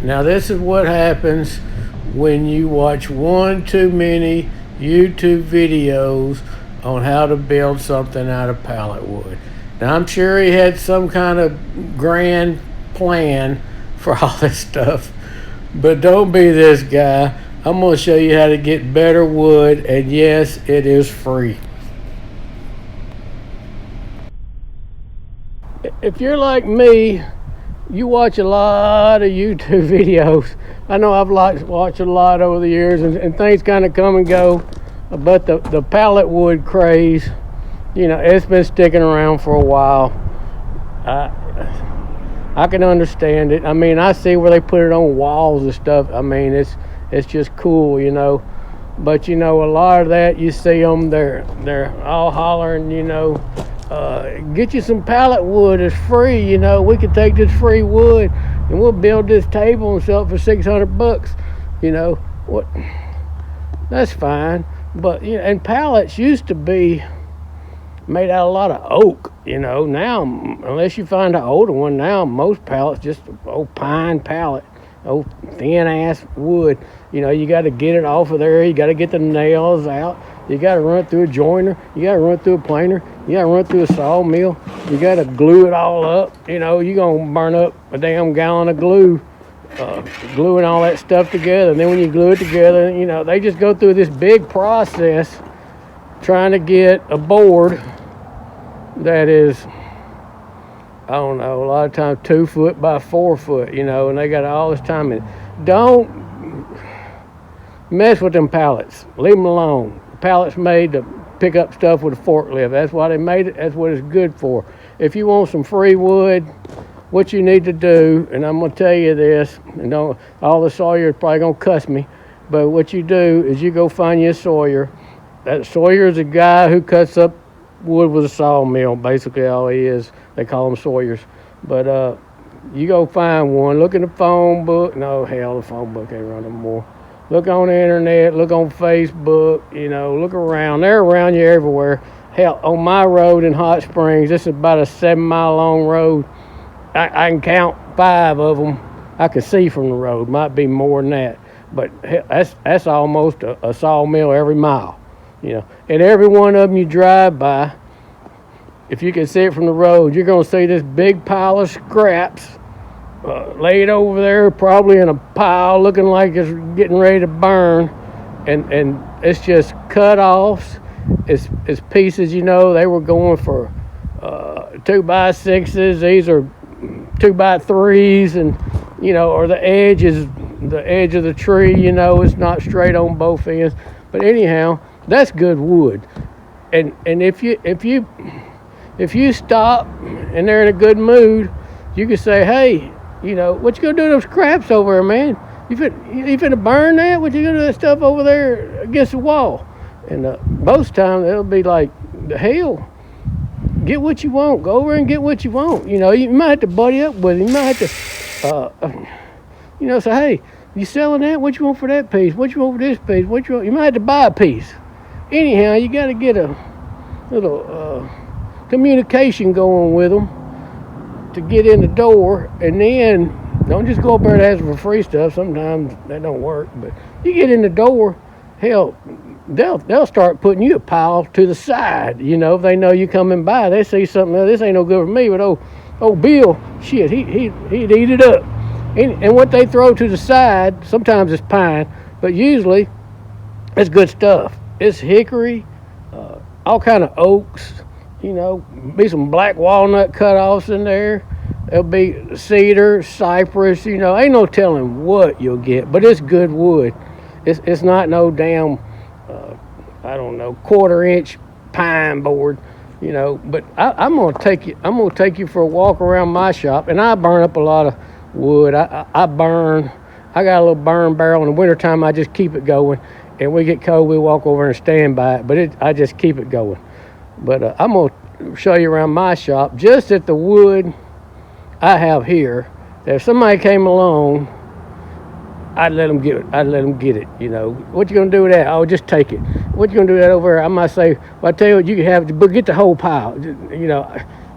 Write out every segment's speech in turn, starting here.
Now, this is what happens when you watch one too many YouTube videos on how to build something out of pallet wood. Now, I'm sure he had some kind of grand plan for all this stuff, but don't be this guy. I'm going to show you how to get better wood, and yes, it is free. If you're like me, you watch a lot of YouTube videos. I know I've watched a lot over the years, and things kind of come and go, but the pallet wood craze, it's been sticking around for a while. I can understand it. I mean, I see where they put it on walls and stuff. I mean, it's just cool, But a lot of that, you see them, they're all hollering, get you some pallet wood. It's free, we can take this free wood and we'll build this table and sell it for $600. What? That's fine. But and pallets used to be made out of a lot of oak. Now, unless you find an older one, now most pallets just old pine pallet, old thin ass wood. You got to get it off of there. You got to get the nails out. You got to run it through a joiner. You got to run it through a planer. You got to run it through a sawmill. You got to glue it all up. You're going to burn up a damn gallon of glue, gluing all that stuff together. And then when you glue it together, they just go through this big process trying to get a board that is, I don't know, a lot of times 2 foot by 4 foot, and they got all this time in it. Don't mess with them pallets. Leave them alone. The pallet's made to pick up stuff with a forklift. That's why they made it. That's what it's good for. If you want some free wood, what you need to do, and I'm going to tell you this, and all the sawyers probably going to cuss me, but what you do is you go find you a sawyer. That sawyer is a guy who cuts up wood with a sawmill, basically all he is. They call them sawyers. But you go find one. Look in the phone book. No, hell, the phone book ain't running more. Look on the internet, look on Facebook, look around. They're around you everywhere. Hell, on my road in Hot Springs, this is about a 7-mile long road. I can count 5 of them. I can see from the road. Might be more than that. But hell, that's almost a sawmill every mile. And every one of them you drive by, if you can see it from the road, you're going to see this big pile of scraps laid over there, probably in a pile looking like it's getting ready to burn, and it's just cut-offs. It's pieces, they were going for 2x6s. These are 2x3s, and or the edge of the tree, it's not straight on both ends. But anyhow, that's good wood. And if you stop and they're in a good mood, you can say, hey, what you gonna do to those scraps over there, man? You finna burn that? What you gonna do to that stuff over there against the wall? And most times they'll be like, the hell, get what you want. Go over and get what you want. You might have to buddy up with him. You might have to, say, hey, you selling that? What you want for that piece? What you want for this piece? What you want? You might have to buy a piece. Anyhow, you got to get a little communication going with them to get in the door, and then don't just go up there and ask for free stuff. Sometimes that don't work, but you get in the door, hell, they'll start putting you a pile to the side. If they know you coming by, they see something. This ain't no good for me, but old Bill, shit, he'd eat it up. And what they throw to the side, sometimes it's pine, but usually it's good stuff. It's hickory, all kind of oaks. Be some black walnut cut-offs in there. There'll be cedar, cypress, ain't no telling what you'll get, but it's good wood. It's not no damn, I don't know, 1/4-inch pine board, but I'm gonna take you for a walk around my shop, and I burn up a lot of wood. I burn. I got a little burn barrel. In the wintertime, I just keep it going, and we get cold, we walk over and stand by it, but I just keep it going. But I'm going to show you around my shop, just at the wood I have here. If somebody came along, I'd let them get it. What you going to do with that? Oh, just take it. What you going to do with that over there? I might say, well, I tell you what, you can have it, but get the whole pile.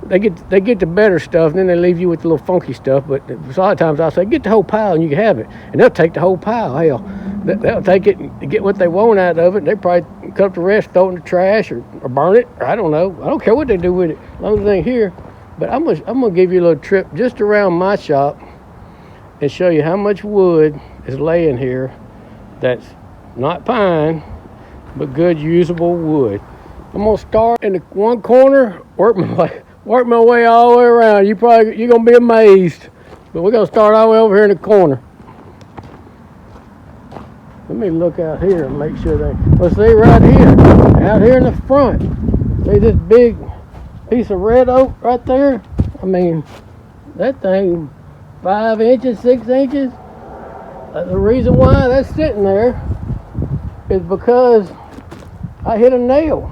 they get the better stuff, and then they leave you with the little funky stuff. But a lot of times I'll say, get the whole pile and you can have it. And they'll take the whole pile. Hell, they'll take it and get what they want out of it. They probably cut up the rest, throw it in the trash, or burn it. Or I don't know. I don't care what they do with it, as long as it ain't here. But I'm gonna give you a little trip just around my shop and show you how much wood is laying here that's not pine, but good usable wood. I'm gonna start in the one corner, work my way all the way around. You're gonna be amazed. But we're gonna start all the way over here in the corner. Let me look out here and make sure well, see right here, out here in the front, see this big piece of red oak right there? I mean, that thing 5 inches, 6 inches. The reason why that's sitting there is because I hit a nail.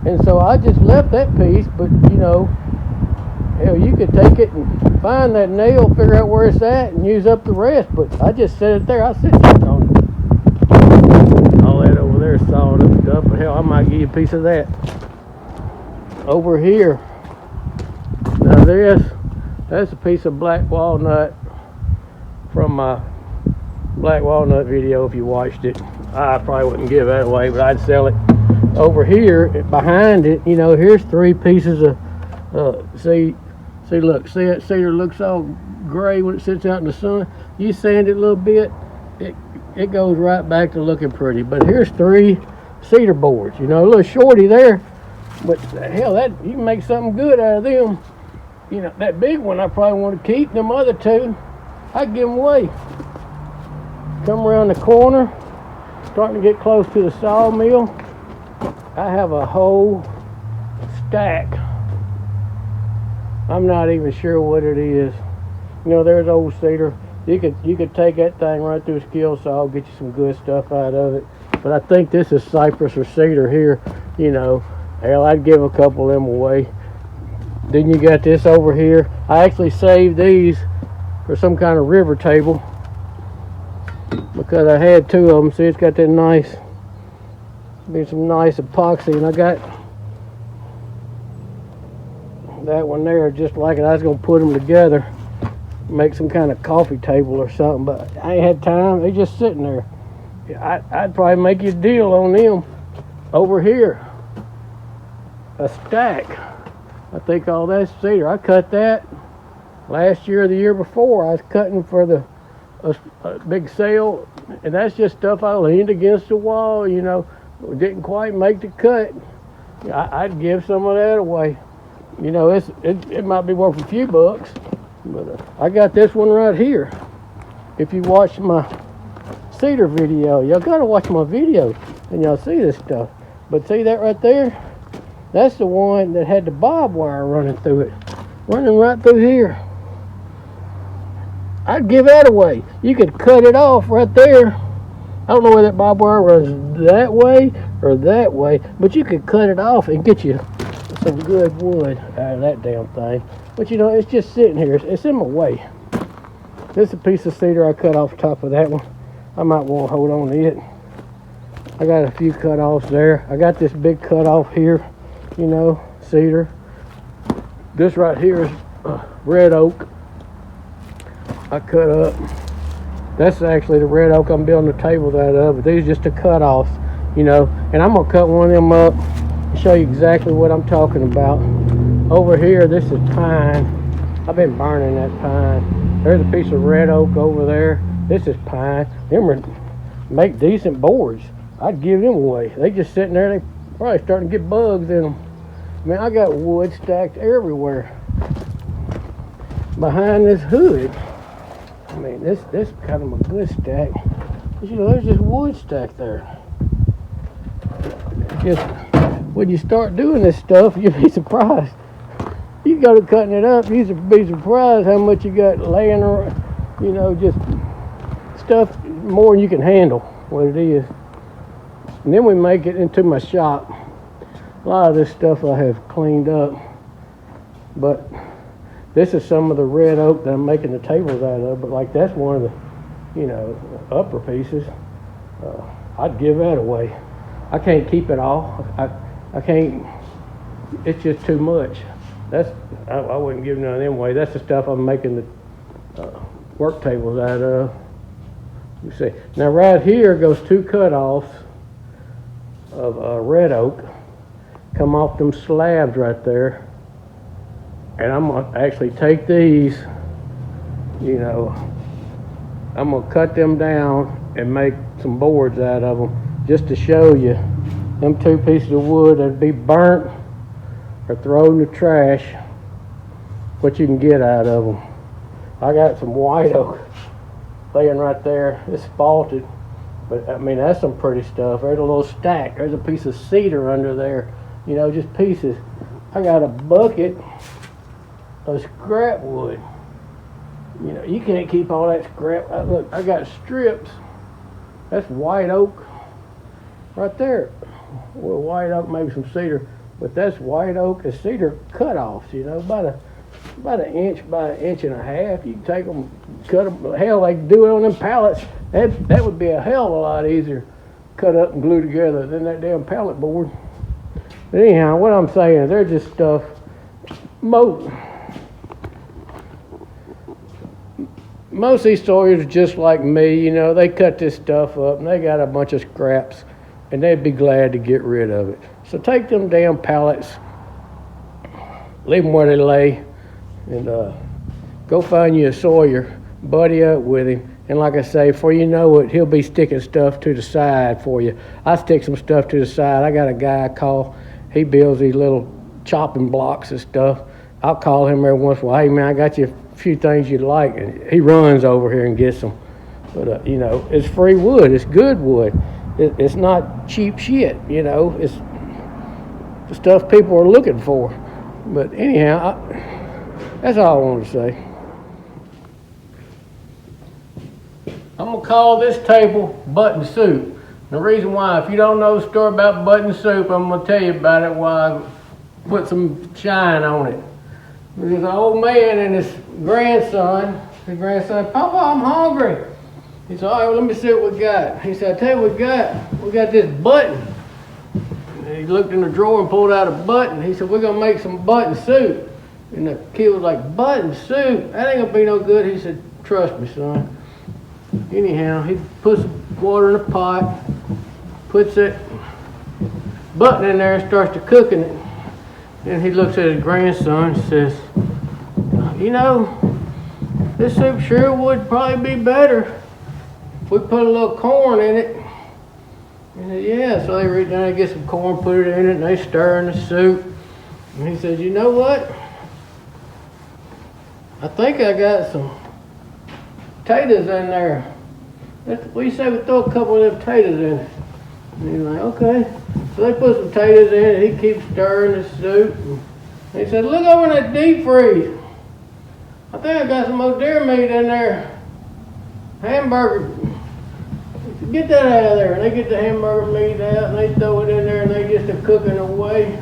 And so I just left that piece, but you know, hell, you could take it and find that nail, figure out where it's at, and use up the rest. But I just set it there. I sit on it. All that over there is sawed up stuff, but hell, I might give you a piece of that. Over here, now that's a piece of black walnut from my black walnut video. If you watched it, I probably wouldn't give that away, but I'd sell it. Over here, behind it, you know, here's 3 pieces of, look, see that cedar looks all gray when it sits out in the sun? You sand it a little bit, it goes right back to looking pretty. But here's 3 cedar boards, you know, a little shorty there, but hell, that you can make something good out of them. You know, that big one I probably want to keep. Them other 2, I'd give them away. Come around the corner, starting to get close to the sawmill. I have a whole stack. I'm not even sure what it is. You know, there's old cedar. You could take that thing right through a skill saw, get you some good stuff out of it. But I think this is cypress or cedar here. You know, hell, I'd give a couple of them away. Then you got this over here. I actually saved these for some kind of river table because I had 2 of them. See, it's got that nice, be some nice epoxy, and I got that one there just like it. I was gonna put them together, make some kind of coffee table or something, but I ain't had time. They just sitting there. I'd probably make you a deal on them. Over here, a stack. I think all that's cedar. I cut that last year or the year before. I was cutting for a big sale, and that's just stuff I leaned against the wall, you know. Didn't quite make the cut. I'd give some of that away. You know, it might be worth a few bucks, but I got this one right here. If you watch my cedar video, y'all gotta watch my video and y'all see this stuff. But see that right there? That's the one that had the barbed wire running through it, running right through here. I'd give that away. You could cut it off right there. I don't know where that barbed wire runs, that way or that way, but you could cut it off and get you some good wood out of that damn thing. But you know, it's just sitting here. It's in my way. This is a piece of cedar I cut off the top of that one. I might want to hold on to it. I got a few cut-offs there. I got this big cut-off here, you know, cedar. This right here is red oak. I cut up. That's actually the red oak I'm building the tables out of, but these are just the cut-offs, you know. And I'm gonna cut one of them up and show you exactly what I'm talking about. Over here, this is pine. I've been burning that pine. There's a piece of red oak over there. This is pine. Them make decent boards. I'd give them away. They just sitting there. They probably starting to get bugs in them. Man, I got wood stacked everywhere behind this hood. I mean, this kind of a good stack. But, you know, there's just wood stacked there. Just when you start doing this stuff, you'll be surprised. You go to cutting it up, you'll be surprised how much you got laying around. You know, just stuff more than you can handle. What it is. And then we make it into my shop. A lot of this stuff I have cleaned up, but this is some of the red oak that I'm making the tables out of. But like that's one of the, you know, upper pieces. I'd give that away. I can't keep it all. I can't. It's just too much. That's, I wouldn't give none of them away. That's the stuff I'm making the work tables out of. You see, now right here goes 2 cutoffs of red oak, come off them slabs right there, and I'm gonna actually take these, you know, I'm gonna cut them down and make some boards out of them, just to show you them 2 pieces of wood that'd be burnt or thrown in the trash, what you can get out of them. I got some white oak laying right there. It's spalted, but I mean, that's some pretty stuff. There's a little stack. There's a piece of cedar under there, you know, just pieces. I got a bucket of scrap wood. You know, you can't keep all that scrap. Look, I got strips. That's white oak right there. Well, white oak, maybe some cedar, but that's white oak and cedar cutoffs, you know, about an inch by an inch and a half. You can take them, cut them. Hell, they can do it on them pallets. That would be a hell of a lot easier, cut up and glue together than that damn pallet board. But anyhow, what I'm saying is, they're just stuff. Most of these sawyers are just like me, you know. They cut this stuff up and they got a bunch of scraps, and they'd be glad to get rid of it. So take them damn pallets, leave them where they lay, and go find you a sawyer, buddy up with him, and like I say, before you know it, he'll be sticking stuff to the side for you. I stick some stuff to the side. I got a guy I call, he builds these little chopping blocks and stuff. I'll call him every once in a while, hey man, I got you a few things you'd like, and he runs over here and gets them. But you know, it's free wood, it's good wood. It's not cheap shit, you know, it's the stuff people are looking for. But anyhow, that's all I wanted to say. I'm going to call this table Button Soup. The reason why, if you don't know the story about Button Soup, I'm going to tell you about it while I put some shine on it. There's an old man and his grandson. His grandson, Papa, I'm hungry. He said, all right, well, let me see what we got. He said, I tell you what we got. We got this button. And he looked in the drawer and pulled out a button. He said, we're going to make some button soup. And the kid was like, button soup? That ain't going to be no good. He said, trust me, son. Anyhow, he puts water in a pot, puts that button in there and starts to cooking it. And he looks at his grandson and says, you know, this soup sure would probably be better if we put a little corn in it. And he said, yeah. So they reach down and get some corn, put it in it, and they stir in the soup. And he says, you know what? I think I got some potatoes in there. We say we throw a couple of them potatoes in it. And he's like, okay. So they put some potatoes in it. He keeps stirring the soup. And he said, look over in that deep freeze. I think I got some more deer meat in there. Hamburger. Get that out of there. And they get the hamburger meat out and they throw it in there and they get to cooking away.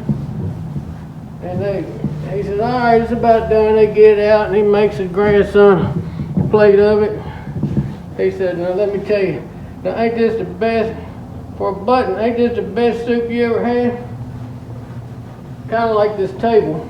And he says, all right, it's about done. They get it out and he makes his grandson a plate of it. He said, now let me tell you, now ain't this the best, for a button, ain't this the best soup you ever had? Kind of like this table.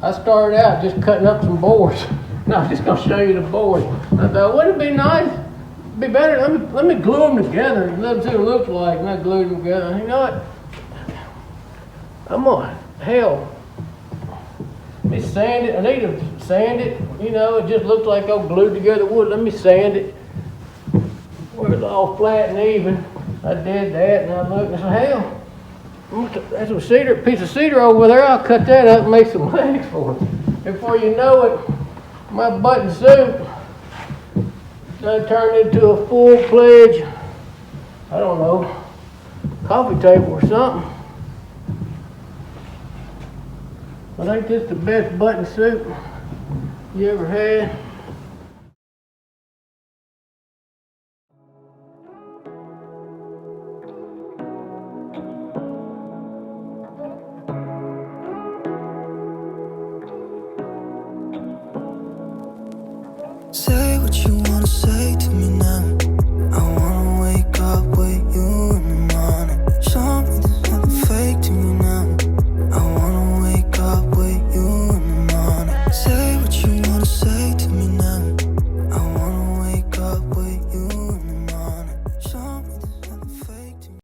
I started out just cutting up some boards. Now I'm just going to show you the boards. I thought, wouldn't it be nice? It'd be better, let me glue them together and let them see what it looks like, and I glued them together. You know what? I'm going to hell. Let me sand it. I need to sand it. You know, it just looks like old glued together wood. Let me sand it where it's all flat and even. I did that, and I looked and said, hell, that's some cedar, piece of cedar over there. I'll cut that up and make some legs for it. Before you know it, my button soup done turned into a full-fledged, I don't know, coffee table or something. I think this is the best button soup you ever had. Say what you want.